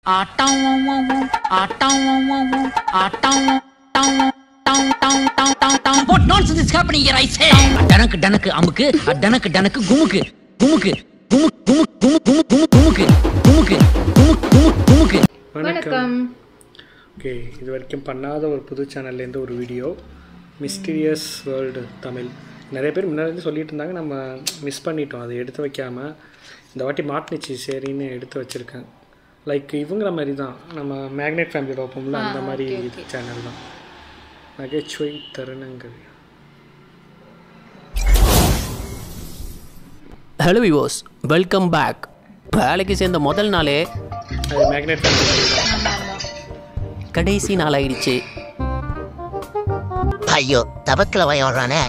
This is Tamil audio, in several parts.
What nonsense is happening here, I say? டனக்கு டனக்கு அமுக்கு, டனக்கு டனக்கு குமுக்கு, குமுக்கு, குமுக்கு, குமுக்கு, குமுக்கு, குமுக்கு, குமுக்கு, குமுக்கு, குமுக்கு. வணக்கம். ஓகே, இது வரைக்கும் பண்ணாத ஒரு புது சேனல்லேருந்து ஒரு வீடியோ, மிஸ்டீரியஸ் வேர்ல்டு தமிழ். நிறைய பேர் முன்னாடி சொல்லிட்டு இருந்தாங்க, நம்ம மிஸ் பண்ணிட்டோம், அதை எடுத்து வைக்காமல் இந்த வாட்டி மாட்டினிச்சு சரின்னு எடுத்து வச்சுருக்கேன். லைக் இவங்கிற மாதிரி தான் நம்ம மேக்னெட் ஃபேமிலி பார்ப்போம்ல, அந்த மாதிரி சேனல் தான். நகைச்சுவை தருணங்கள். Hello viewers, welcome back. வேலைக்கு சேர்ந்த முதல் நாளே அது மேக்னெட் ஃபேமிலி தான். கடைசி நாள் ஆயிடுச்சு. ஐயோ, தவக்கல வயோறானே.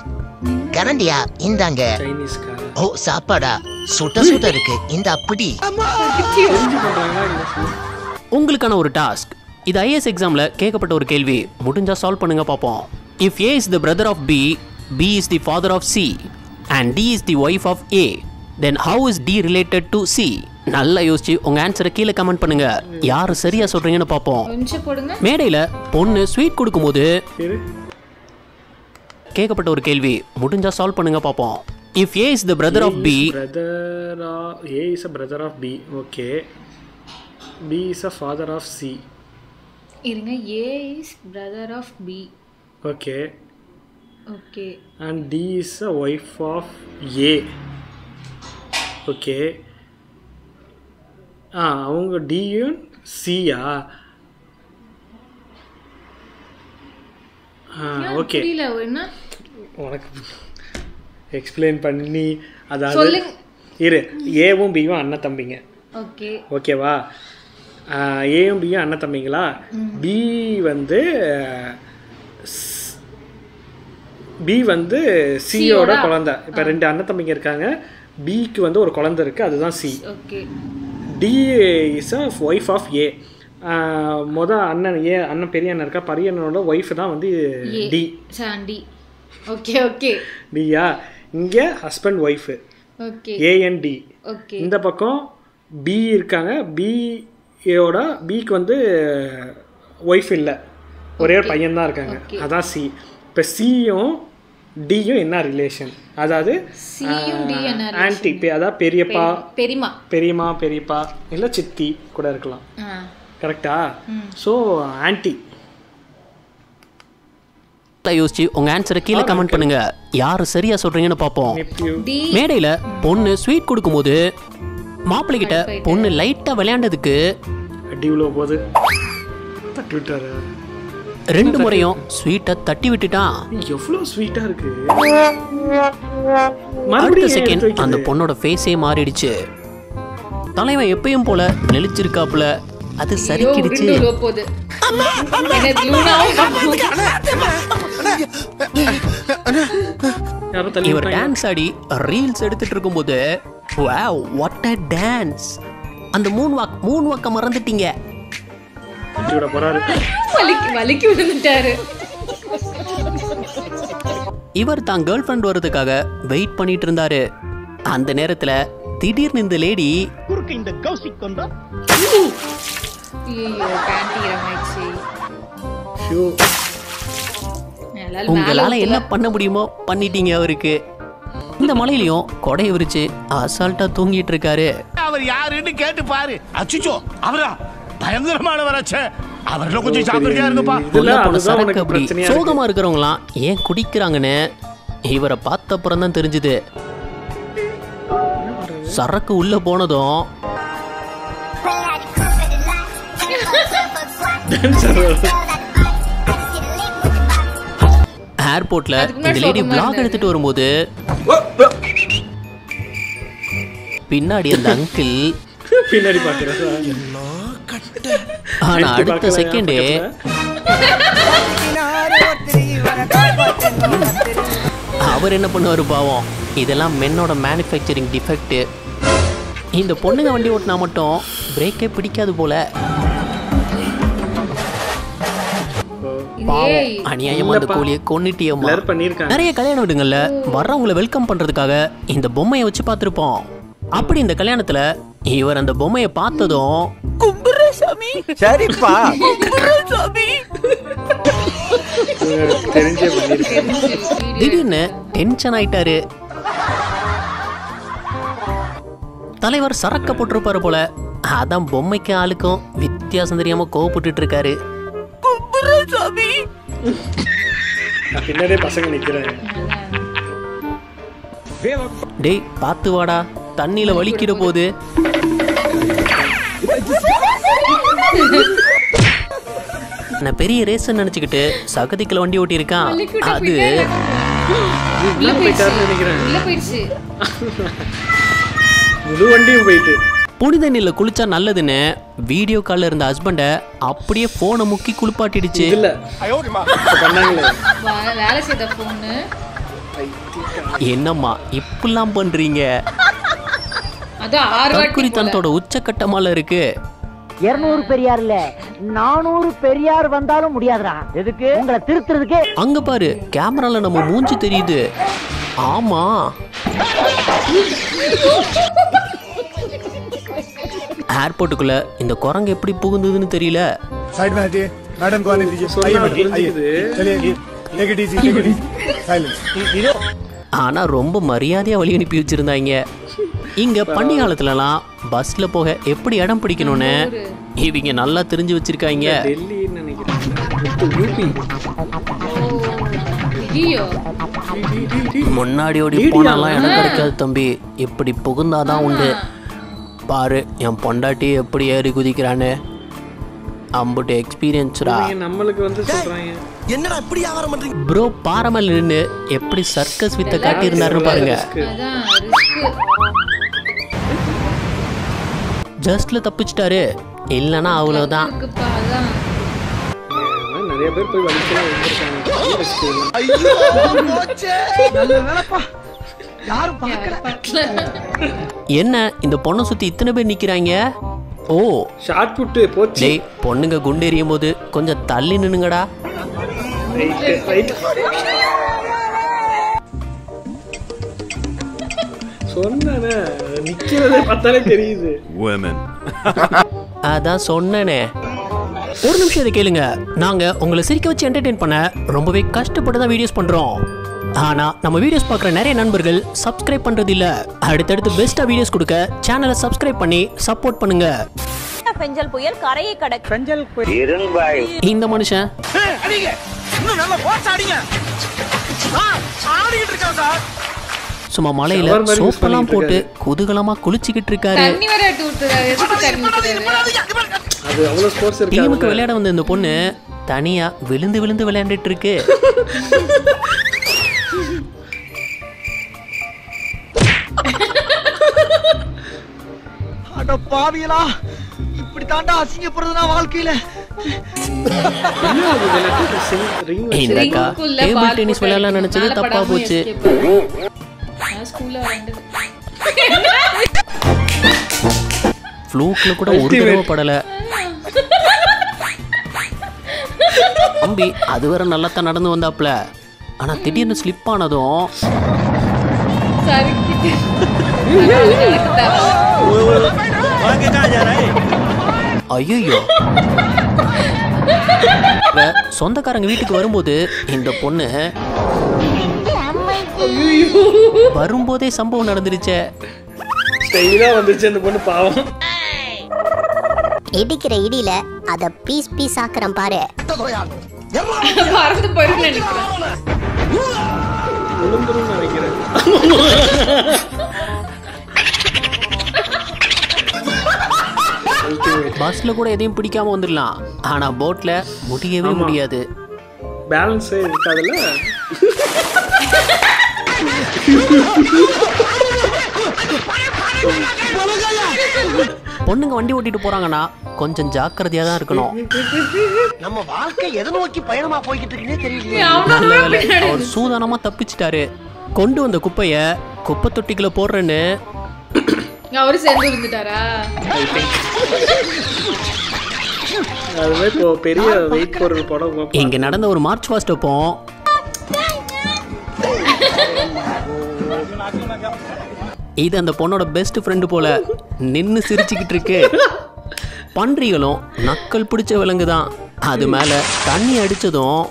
கரண்டியா இந்தாங்க. சைனீஸ்கார. ஓ, சாப்பாடா சுட்ட சுட்ட இருக்கு, இந்த அப்படி. உங்களுக்கான ஒரு டாஸ்க். இது ஐஏஎஸ் எக்ஸாம்ல கேட்கப்பட்ட ஒரு கேள்வி. முடிஞ்சா சால்வ் பண்ணுங்க பாப்போம். If A is the brother of B, B is the father of C and D is the wife of A, then how is D related to C? நல்லா யோசிச்சு உங்க ஆன்சரை கீழே கமெண்ட் பண்ணுங்க. யாரு சரியா சொல்றீங்கன்னு பாப்போம். மேடையில பொண்ணு ஸ்வீட் கொடுக்கும்போது கேட்கப்பட்ட ஒரு கேள்வி. முடிஞ்சா சால்வ் பண்ணுங்க பாப்போம். If A is the brother of B, A is a brother of B. Okay. B is a father of C. இருங்க, A is brother of B. Okay. Okay. And D is a wife of A. Okay. அவங்க டியும் சியா? ஓகே, உனக்கு எக்ஸ்பிளைன் பண்ணி அதாவது இரு. ஏவும் பியும் அண்ணன் தம்பிங்க. ஓகே, ஓகேவா? ஏயும் பியும் அண்ணன் தம்பிங்களா? பி வந்து சியோட குழந்தை. இப்போ ரெண்டு அண்ணன் தம்பிங்க இருக்காங்க. பிக்கு வந்து ஒரு குழந்தை இருக்குது, அதுதான் C. Okay. D is a wife of A. அண்ணன் ஏ, அண்ணன் பெரிய அண்ணன் இருக்கா, பெரிய அண்ணனோட ஒய்ஃப் தான் வந்து டி. Okay okay. டியா? இங்கே husband wife. Okay. A and D. Okay. இந்த பக்கம் பி இருக்காங்க. பியோட பிக்கு வந்து ஒய்ஃப் இல்லை, ஒரே ஒரு பையன் தான் இருக்காங்க, அதான் சி. இப்போ சியும் டியும் என்ன ரிலேஷன்? அதாவது ஆன்டி, அதாவது பெரியப்பா, பெரியம்மா, பெரியப்பா இல்லை சித்தி கூட இருக்கலாம். கரெக்டா? So anti. யோசிச்சு உங்க ஆன்சரை கீழே கமெண்ட் பண்ணுங்க. யாரு சரியா சொல்றீங்கன்னு பாப்போம். மேடையில பொண்ணு ஸ்வீட் கொடுக்கும்போது மாப்பிள்ளை கிட்ட பொண்ணு லைட்டா விளையாண்டதுக்கு அடிவுல போது தட்டி விட்டாரு. 2 முறையும் ஸ்வீட்டை தட்டி விட்டுட்டான். எவ்வளவு ஸ்வீட்டா இருக்கு. அடுத்த செகண்ட் அந்த பொண்ணோட ஃபேஸே மாறிடுச்சு. தலைவன் எப்பயும் போல நெளிச்சிருக்காப்புல, அது சரிக்கிடுச்சு. இவர் டான்ஸ் ஆடி ரீல்ஸ் எடுத்துட்டு இருக்கும்போது, வாவ் வாட் a டான்ஸ். அந்த மூன் வாக்க மறந்துட்டீங்க. இவர் தான் கேர்ள் ஃப்ரெண்ட் வரதுக்காக வெயிட் பண்ணிட்டு இருந்தாரு. அந்த நேரத்துல திடீர்னு இந்த லேடி உங்களால என்ன பண்ண முடியுமோ பண்ணிட்டீங்க. அவருக்கு இந்த மலையிலயும் கொடையை விரிச்சு அசால்ட்டா தூங்கிட்டு இருக்காரு. அவர் யாருன்னு கேட்டு பாரு. அச்சோ, அவரா பயங்கரமான வராச்சே. அவர்ல கொஞ்சம் ஜாக்கிரதையா இருங்கப்பா. சரக்கு அப்படி சோகமா இருக்கிறவங்களாம் ஏன் குடிக்கிறாங்கன்னு இவரை பார்த்த அப்புறம் தான் தெரிஞ்சுது. சரக்கு உள்ள போனதும் ஏர்போர்ட்ல இந்த லேடி vlog எடுத்துட்டு வரும்போது பின்னாடி அந்த அங்கிள் பின்னாடி பாக்குறாரு. ஆனா அடுத்த செகண்டே அவர் என்ன பண்ணுவாரு பாவம். இதெல்லாம் மென்னோட மேனுஃபேக்சரிங் டிஃபெக்ட். இந்த பொண்ணுங்க வண்டி ஓட்டினா மட்டும் பிரேக்கே பிடிக்காது போல. அநியாயமா அந்த கோழியை கொன்னுட்டியம்மா. நிறைய கல்யாண வீடுங்கள்ல வர்றவங்களை வெல்கம் பண்றதுக்காக இந்த பொம்மையை வச்சு பார்த்திருப்போம். அப்படி இந்த கல்யாணத்துல இவர் அந்த பொம்மையை பார்த்ததும் சரிப்பா தெரிஞ்சே பண்ணிருக்கேன். திடீர்னு டென்ஷன் ஆயிட்டாரு. தலைவர் சரக்க போட்டிருப்பாரு போல. அதான் பொம்மைக்கு ஆளுக்கும் வித்தியாசம் தெரியாம கோவப்பட்டு இருக்காரு. பின்னாடியே பசங்க நிக்கிறாங்க. டேய் பாத்து வாடா, தண்ணியில வலிக்கிற போது. நான் பெரிய ரேஸ் நினைச்சுக்கிட்டு சகதிக்குள்ள வண்டி ஓட்டி இருக்கான். அது உள்ள போயிட்டாருன்னு நினைக்கிறேன். உள்ள போயிடுச்சு. முழு வண்டியும் போயிட்டு புனித நீர்ல குளிச்சா நல்லதுன்னு வீடியோ கால்ல இருந்த ஹஸ்பண்ட அப்படியே போனை முக்கி குளிப்பாட்டிடுச்சு. இல்ல பண்ணாங்களே. வேலை செய்த போன்னு என்னம்மா இப்பெல்லாம் பண்றீங்க? அதான் 6 வாட்டி தக்குரித்தனத்தோட உச்சக்கட்டமால இருக்கு. 200 பெரியார் இல்ல 400 பெரியார் வந்தாலும் முடியாதுடா. எதுக்கு? உங்களை திருத்துறதுக்கு. அங்க பாரு, கேமரால நம்ம மூஞ்சி தெரியுது. ஆமா, ஏர்போர்ட்டுக்குள்ள இந்த குரங்கு எப்படி புகுந்ததுன்னு தெரியல. साइड में हटिए मैडम को आने दीजिए சொன்னா आइए புரிஞ்சுக்குது. चलिए टेक इट इजी साइलेंस ஆனா ரொம்ப மரியாதையா வழி அனுப்பி வச்சிருந்தாங்க. இங்க பண்டி காலத்துலலாம் பஸ்ல போக எப்படி இடம் பிடிக்கணும்னு இவங்க நல்லா தெரிஞ்சு வச்சிருக்காங்க. டெல்லின்னு நினைக்கிறேன். யூபி. ஐயோ முன்னாடி ஓடி போனாலாம் இடம் கிடைக்காது தம்பி. இப்படி புகுந்தாதான் உண்டு. பாரு என் பொண்டாட்டி எப்படி ஏறி குதிக்கிறான்னு. அம்புட்டு எக்ஸ்பீரியன்ஸ்ரா. நம்மளுக்கு வந்து சொல்றாங்க. என்னடா இப்படி வியாபாரம் பண்றீங்க? ப்ரோ பாரமல் நின்று எப்படி சர்க்கஸ் வித்த காட்டி இருந்தாருன்னு பாருங்க. அதான் ரிஸ்க். ஜஸ்ட்ல தப்பிச்சிட்டாரு, இல்லைன்னா அவ்வளோதான். நிறைய பேர் போய் வலிக்கலாம் என்ன இந்த பொண்ணை சுத்தி இத்தனை பேர் நிக்கிறாங்க? ஓ ஷார்ட் புட் போச்சு. டேய் பொண்ணுங்க குண்டு எறியும் போது கொஞ்சம் தள்ளி நின்னுங்கடா. சொன்னேனே நிக்கிறதே பார்த்தாலே தெரியுது. அதான் சொன்னேனே. ஒரு நிமிஷம் இதை கேளுங்க. நாங்க உங்களை சிரிக்க வச்சு என்டர்டெயின் பண்ண ரொம்பவே கஷ்டப்பட்டு தான் வீடியோஸ் பண்றோம். ஆனா நம்ம வீடியோஸ் பார்க்குற நிறைய நண்பர்கள் சப்ஸ்கிரைப் பண்றது இல்ல. அடுத்தடுத்து பெஸ்டா வீடியோஸ் கொடுக்க சேனலை சப்ஸ்கிரைப் பண்ணி சப்போர்ட் பண்ணுங்க. பெஞ்சல் புயல் கரையை கடக்கு. பெஞ்சல் புயல் இந்த மனுஷன் சும்மா மலையில சோப்பெல்லாம் போட்டு குதூகலமா குளிச்சுக்கிட்டு இருக்காரு. டீமுக்கு விளையாட வந்த இந்த பொண்ணு தனியா விழுந்து விழுந்து விளையாண்டுட்டு இருக்கு. அட பாவியலா, இப்படி தாண்டா அசிங்கப்படுறதுனா வாழ்க்கையில. இந்த அக்கா டேபிள் டென்னிஸ் விளையாட நினைச்சது தப்பா போச்சு. ஃப்ளூக்ல கூட ஒரு தடவை படல. தம்பி அது வேற நல்லா தான் நடந்து வந்தாப்ல. ஆனா திடீர்னு ஸ்லிப் ஆனதும் ஐயோ. சொந்தக்காரங்க வீட்டுக்கு வரும்போது இந்த பொண்ணு வரும்போதே சம்பவம் நடந்துருச்சே. ஸ்டைலா வந்துருச்சு அந்த பொண்ணு பாவம். இடிக்கிற இடியில அத பீஸ் பீஸ் ஆக்குறேன் பாரு. பறந்து போயிரு நினைக்கிறேன். விழுந்துரும் நினைக்கிறேன். பஸ்ல கூட எதையும் பிடிக்காம வந்துடலாம். ஆனா போட்ல முடியவே முடியாது. பேலன்ஸே இருக்காதுல்ல. பொண்ணுங்க வண்டி ஓட்டிட்டு போறாங்கன்னா கொஞ்சம் ஜாக்கிரதையா தான் இருக்கணும். நம்ம வாழ்க்கை எதை நோக்கி பயணமா போய்கிட்டு இருக்குன்னே தெரியலையே. அவர் சூதானமா தப்பிச்சிட்டாரு. கொண்டு வந்த குப்பைய குப்பை தொட்டிக்குள்ள போடுறேன்னு அவரு சேர்ந்து விழுந்துட்டாரா? அதுவே இப்போ பெரிய வெயிட் பொருள் படம். இங்க நடந்த ஒரு மார்ச் பாஸ்ட் அப்போ இது அந்த பொண்ணோட பெஸ்ட் ஃப்ரெண்டு போல நின்னு சிரிச்சுக்கிட்டு இருக்கு. பன்றிகளும் நக்கல் பிடிச்ச விலங்கு தான். அது மேல தண்ணி அடிச்சதும்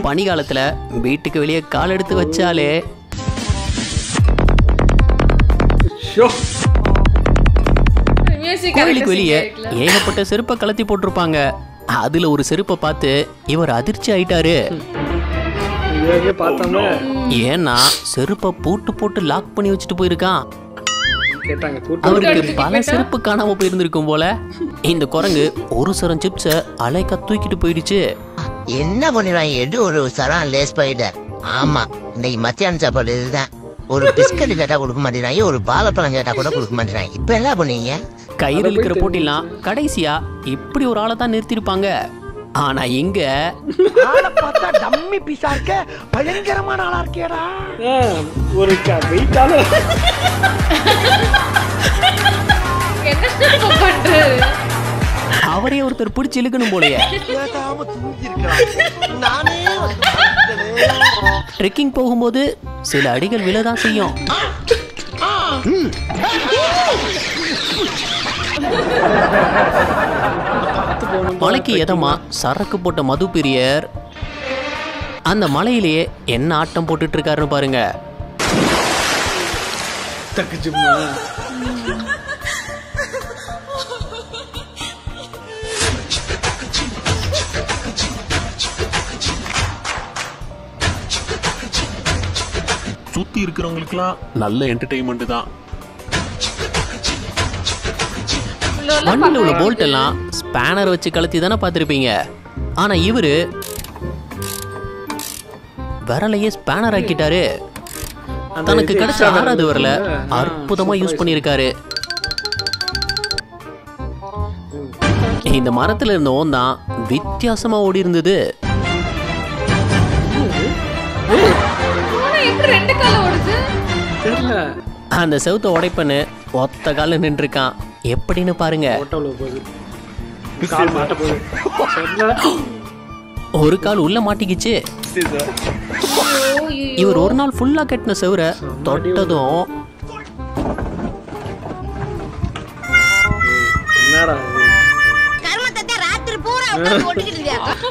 பனிகாலத்துல வீட்டுக்கு வெளியே கால் எடுத்து வச்சாலே கோயிலுக்கு வெளியே ஏகப்பட்ட செருப்பை கலத்தி போட்டிருப்பாங்க. அதுல ஒரு செருப்பை பார்த்து இவர் அதிர்ச்சி ஆயிட்டாரு. ஏன்னா செருப்பை பூட்டு போட்டு லாக் பண்ணி வச்சுட்டு போயிருக்கான். அவருக்கு பல செருப்பு காணாம போயிருந்திருக்கும் போல. இந்த குரங்கு ஒரு சரம் சிப்ஸ அலைக்கா தூக்கிட்டு போயிடுச்சு. என்ன பண்ணுவாங்க? எது ஒரு சரம் லேஸ் பைடர். ஆமா, இன்னைக்கு மத்தியான சாப்பாடு இதுதான். ஒரு பிஸ்கட் கேட்டா கொடுக்க மாட்டேங்கிறாங்க, ஒரு பாலப்பழம் கேட்டா கூட கொடுக்க மாட்டேங்கிறாங்க. இப்ப என்ன பண்ணீங்க? கயிறு இருக்கிற போட்டிலாம் கடைசியா இப்படி ஒரு ஆளை தான் நிறுத்திருப்பாங்க. ஆனா இங்க டம்மி பீஸா இருக்க, பயங்கரமான ஆளா இருக்கேடா. ஒரு வெயிட்டால அவரே ஒருத்தர் பிடிச்சி இழுக்கணும் போலயே. ட்ரெக்கிங் போகும்போது சில அடிகள் விழதான் செய்யும். மலைக்கு எதமா சரக்கு போட்ட மது பிரியர் அந்த மலையிலேயே என்ன ஆட்டம் போட்டுட்டு இருக்காருன்னு பாருங்க. சுத்தி இருக்கிறவங்களுக்குலாம் நல்ல என்டர்டெயின்மெண்ட் தான். வண்டியில் உள்ள போல்ட் எல்லாம் ஸ்பேனர் வச்சு கலத்தி தானே பார்த்துருப்பீங்க. ஆனா இவரு விரலையே ஸ்பேனர் ஆக்கிட்டாரு. தனக்கு கிடைச்ச 6வது விரல அற்புதமா யூஸ் பண்ணியிருக்காரு. இந்த மரத்துல இருந்த ஓந்தான் வித்தியாசமா ஓடி இருந்தது. அந்த செவுத்த உடைப்பன்னு ஒத்த கால நின்று இருக்கான். எப்படின்னு பாருங்க. ஒரு கால் உள்ள மாட்டிக்கிச்சு. இவர் ஒரு நாள் ஃபுல்லா கட்டின செவரை தொட்டதும்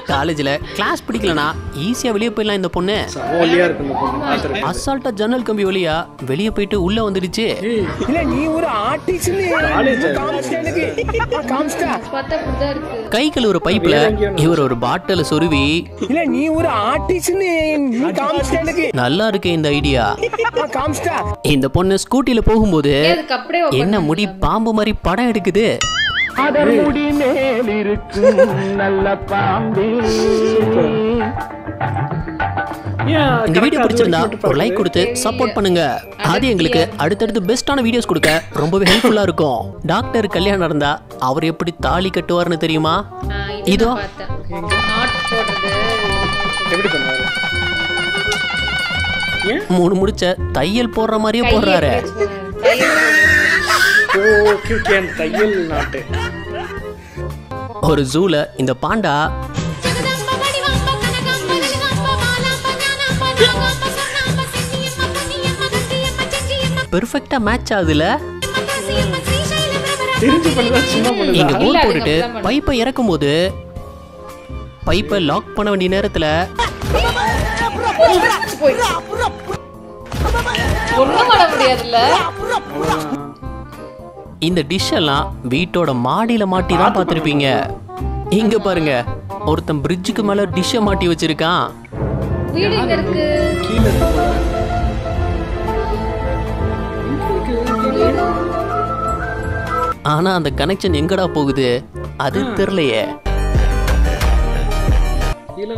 காலேஜ்ல கிளாஸ் பிடிக்கலனா ஈஸியா வெளியே போயிடலாம். இந்த பொண்ணு அசால்ட்டா ஜன்னல் கம்பி வழியா வெளியே போயிட்டு உள்ள வந்துடுச்சு. கை கழுவுற பைப்ல இவர் ஒரு பாட்டில சொருவி, நல்லா இருக்கு இந்த ஐடியா. இந்த பொண்ணு ஸ்கூட்டில போகும்போது என்ன முடி பாம்பு மாதிரி படம் எடுக்குது. அதன் முடி மேல் இருக்கும் நல்ல பாம்பே. இந்த வீடியோ பிடிச்சிருந்தா ஒரு லைக் கொடுத்து சப்போர்ட் பண்ணுங்க. அது எங்களுக்கு அடுத்தடுத்து பெஸ்டான வீடியோஸ் கொடுக்க ரொம்பவே ஹெல்ப்ஃபுல்லா இருக்கும். டாக்டர் கல்யாணம் நடந்தா அவர் எப்படி தாலி கட்டுவார்னு தெரியுமா? இதோ மூணு முடிச்ச தையல் போடுற மாதிரியே போடுறாரு. ஒரு ஜூல இந்த பாண்டா பெர்ஃபெக்ட்டா மேட்ச் ஆகுதுல. இங்க கோல் போட்டுட்டு பைப்பை இறக்கும் போது பைப்பை லாக் பண்ண வேண்டிய நேரத்துல இந்த டிஷ் எல்லாம் வீட்டோட மாடியில மாட்டி தான் பார்த்திருப்பீங்க. இங்க பாருங்க, ஒருத்தன் பிரிட்ஜுக்கு மேல டிஷ்ஷை மாட்டி வச்சிருக்கான். ஆனா அந்த கனெக்ஷன் எங்கடா போகுது அது தெரியலையே.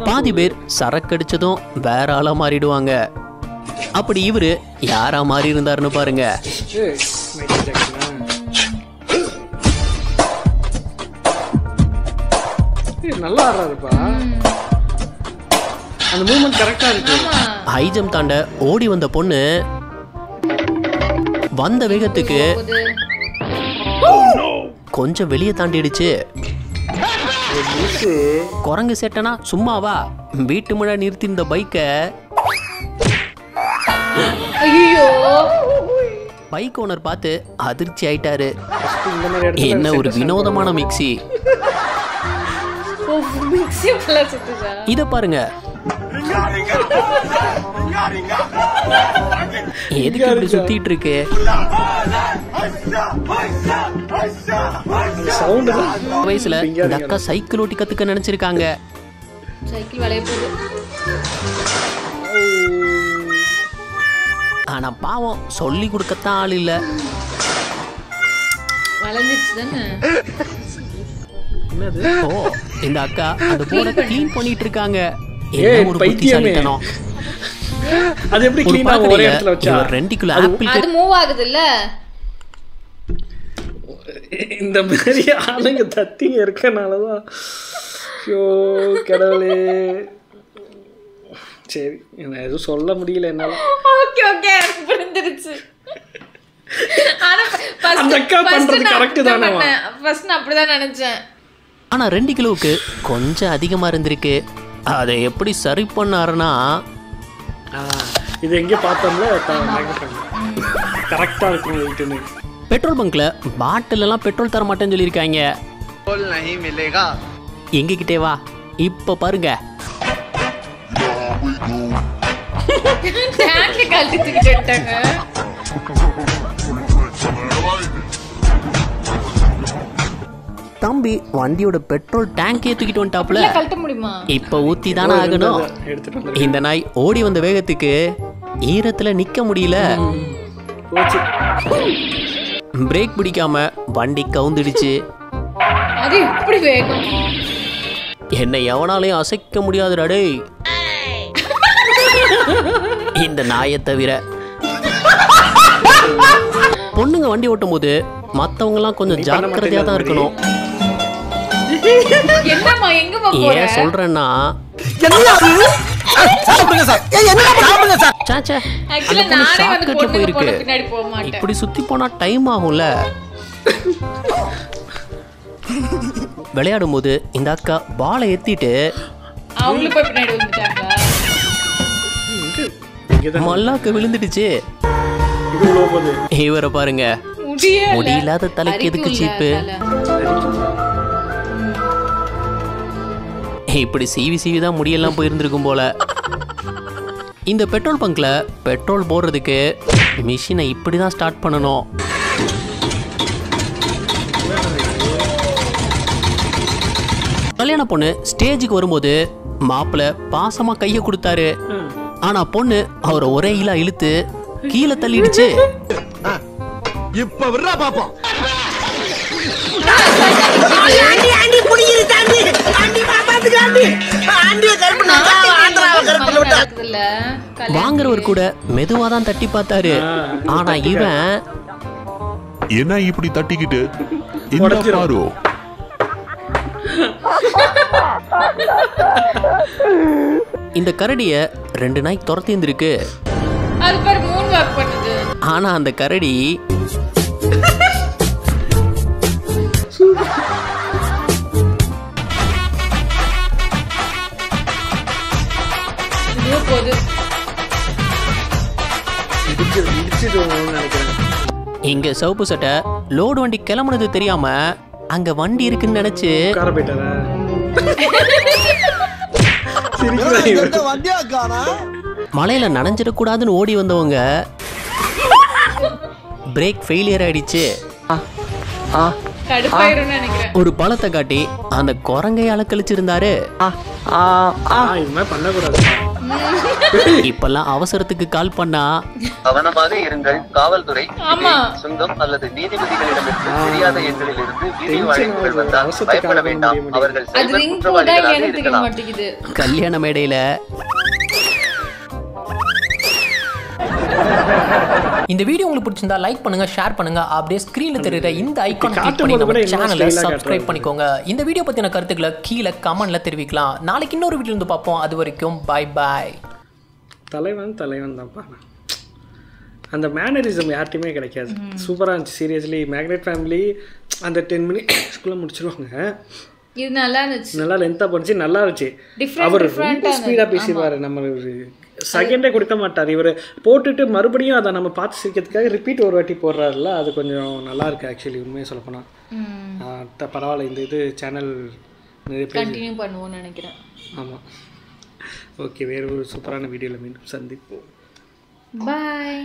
பாதி பேர் சரக்கு அடிச்சதும் வேற ஆளா மாறிடுவாங்க. அப்படி இவரு யாரா மாறி இருந்தாருன்னு பாருங்க. நல்லா ஆடுறாருப்பா. அந்த மூவ்மெண்ட் கரெக்டா இருக்கு. ஹை ஜம்ப் தாண்ட ஓடி வந்த பொண்ணு வந்த வேகத்துக்கு கொஞ்சம் வெளியே தாண்டிடுச்சு. குரங்கு சேட்டனா சும்மாவா வீட்டு முன்னாடி நிறுத்தி இந்த பைக்கை பைக் ஓனர் பார்த்து அதிர்ச்சி ஆயிட்டாரு. இந்த மாதிரி இடத்துல என்ன ஒரு வினோதமான மிக்ஸி. இத பாருங்க. எதுக்கு இப்படி சுத்திட்டு இருக்கு? வயசுல இந்த அக்கா சைக்கிள் ஓட்டி கத்துக்க நினைச்சிருக்காங்க. சைக்கிள் வளைய போகுது. ஆனா பாவம் சொல்லி கொடுக்கத்தான் ஆள் இல்ல. வளைஞ்சிச்சு தானே. ஓ இந்த அக்கா அந்த போர்டை க்ளீன் பண்ணிட்டு இருக்காங்க. என்ன ஒரு புத்திசாலித்தனம். அது எப்படி க்ளீனா ஒரே இடத்துல வச்சா 2 கிலோ ஆப்பிள் அது மூவ் ஆகுது இல்ல. இந்த மாதிரி ஆளுங்க தத்திங்க இருக்கனாலதான். ஐயோ கடவுளே. சரி நான் எதுவும் சொல்ல முடியல என்னால. ஓகே ஓகே புரிஞ்சிருச்சு. ஆனா அந்த அக்கா பண்றது கரெக்ட் தானே. ஃபர்ஸ்ட் நான் அப்படிதான் நினைச்சேன். ஆனா 2 கிலோவுக்கு கொஞ்சம் அதிகமா இருந்திருக்கு. அதை எப்படி சரி பண்ணாருன்னா இது எங்கே பார்த்தோம்ல கரெக்டா இருக்கும். பெட்ரோல் பங்க்ல பாட்டில் எல்லாம் பெட்ரோல் தர மாட்டேன்னு சொல்லியிருக்காங்க. எங்ககிட்டே வா இப்ப பாருங்க. தம்பி வண்டியோட பெட்ரோல் டேங்க் தூக்கிட்டு வந்துட்டாப்ல. இப்ப ஊத்தி தானே ஆகணும். இந்த நாய் ஓடி வந்த வேகத்துக்கு ஈரத்துல நிக்க முடியல. பிரேக் பிடிக்காம வண்டி கவுந்துடுச்சு. அது எப்படி வேகம்? என்ன எவனாலையும் அசைக்க முடியாதுடா டேய். இந்த நாயை தவிர பொண்ணுங்க வண்டி ஓட்டும் போது மத்தவங்க எல்லாம் கொஞ்சம் ஜாக்கிரதையா தான் இருக்கணும். என்னம்மா எங்கம்மா போற? ஏன் சொல்றேன்னா இப்படி சுத்தி போனா டைம் ஆகும்ல. விளையாடும் போது இந்த அக்கா பாலை ஏத்திட்டு மல்லாக்க விழுந்துடுச்சு. இவரை பாருங்க. முடியில்லாத தலைக்கு எதுக்கு சீப்பு? இப்படி சீவி தான் முடியெல்லாம் போயிருந்திருக்கும் போல. இந்த பெட்ரோல் பங்க்ல பெட்ரோல் போடுறதுக்கு மிஷினை இப்படிதான் ஸ்டார்ட் பண்ணணும். கல்யாண பொண்ணு ஸ்டேஜுக்கு வரும்போது மாப்பிள்ள பாசமா கைய கொடுத்தாரு. ஆனா பொண்ணு அவரை ஒரே இலா இழுத்து கீழே தள்ளிடுச்சு. இப்ப விடுறா பாப்போம். வாங்குறவர் கூட மெதுவாதான் தட்டி பார்த்தாரு. ஆனா இவன் என்ன இப்படி தட்டிக்கிட்டு இந்த பாரு. இந்த கரடிய 2 நாய் துரத்தி இருந்திருக்கு. ஆனா அந்த கரடி இங்க சவுப்பு சட்டை லோடு வண்டி கிளம்புனது தெரியாம அங்க வண்டி இருக்குன்னு நினைச்சு மலையில நனைஞ்சிடக்கூடாதுன்னு ஓடி வந்தவங்க பிரேக் ஃபெயிலியர் ஆயிடுச்சு. ஒரு பழத்தை காட்டி அந்த குரங்கை அலக்கழிச்சிருந்தாரு. இப்பெல்லாம் அவசரத்துக்கு கால் பண்ணா கவனமாக இருங்கள். காவல்துறை, சுங்கம் அல்லது நீதிபதிகளிடமிருந்து தெரியாத எண்களிலிருந்து வீடியோ அழைப்புகள் வந்தால் பயப்பட வேண்டாம். அவர்கள் சைபர் குற்றவாளிகளாக இருக்கலாம். கல்யாண மேடையில இந்த வீடியோ உங்களுக்கு பிடிச்சிருந்தா லைக் பண்ணுங்க, ஷேர் பண்ணுங்க. அப்படியே ஸ்கிரீன்ல தெரியுற இந்த ஐகான் கிளிக் பண்ணி நம்ம சேனலை சப்ஸ்கிரைப் பண்ணிக்கோங்க. இந்த வீடியோ பத்தின கருத்துக்களை கீழே கமெண்ட்ல தெரிவிக்கலாம். நாளைக்கு இன்னொரு வீடியோ வந்து பார்ப்போம். அது வரைக்கும் பை பாய். தலைவன் தான்ப்பா. அந்த மேனரிசம் யார்ட்டையுமே கிடைக்காது. சூப்பராக இருந்துச்சு சீரியஸ்லி. மேக்னெட் ஃபேமிலி அந்த 10 மினிட்ஸ்க்குள்ளே முடிச்சிருவாங்க. இது நல்லா இருந்துச்சு. நல்லா லென்த்தாக போச்சு, நல்லா இருந்துச்சு. அவர் ரொம்ப ஸ்பீடாக பேசிடுவார். நம்ம செகண்டே கொடுக்க மாட்டார் இவர். போட்டுட்டு மறுபடியும் அதை நம்ம பார்த்து சிரிக்கிறதுக்காக ரிப்பீட் ஒரு வாட்டி போடுறாருல, அது கொஞ்சம் நல்லா இருக்கு ஆக்சுவலி. உண்மையை சொல்ல போனால் பரவாயில்ல, இந்த இது சேனல் நிறைய பேர் கண்டினியூ பண்ணுவோம்னு நினைக்கிறேன். ஆமாம். ஓகே, வேறு ஒரு சூப்பரான வீடியோவில் மீண்டும் சந்திப்போம். பாய்.